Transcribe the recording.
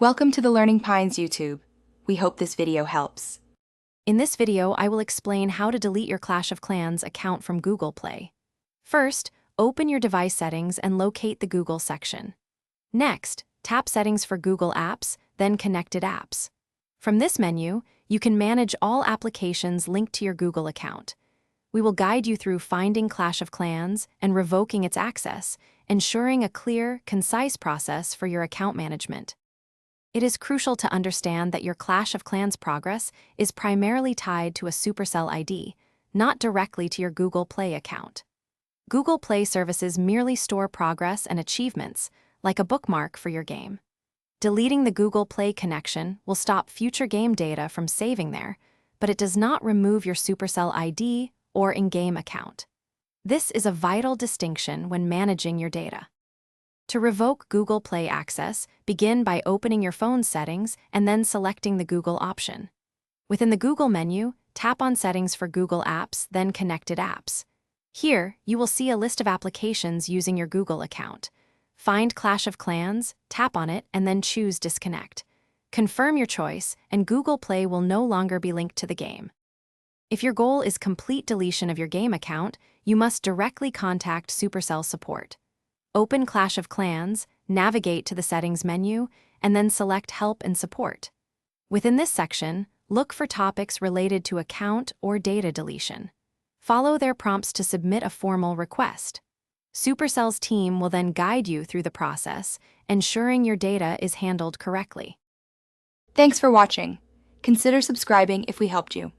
Welcome to the Learning Pines YouTube. We hope this video helps. In this video, I will explain how to delete your Clash of Clans account from Google Play. First, open your device settings and locate the Google section. Next, tap Settings for Google Apps, then Connected Apps. From this menu, you can manage all applications linked to your Google account. We will guide you through finding Clash of Clans and revoking its access, ensuring a clear, concise process for your account management. It is crucial to understand that your Clash of Clans progress is primarily tied to a Supercell ID, not directly to your Google Play account. Google Play services merely store progress and achievements, like a bookmark for your game. Deleting the Google Play connection will stop future game data from saving there, but it does not remove your Supercell ID or in-game account. This is a vital distinction when managing your data. To revoke Google Play access, begin by opening your phone's settings and then selecting the Google option. Within the Google menu, tap on Settings for Google Apps, then Connected Apps. Here, you will see a list of applications using your Google account. Find Clash of Clans, tap on it, and then choose Disconnect. Confirm your choice, and Google Play will no longer be linked to the game. If your goal is complete deletion of your game account, you must directly contact Supercell support. Open Clash of Clans, navigate to the Settings menu, and then select Help and Support. Within this section, look for topics related to account or data deletion. Follow their prompts to submit a formal request. Supercell's team will then guide you through the process, ensuring your data is handled correctly. Thanks for watching. Consider subscribing if we helped you.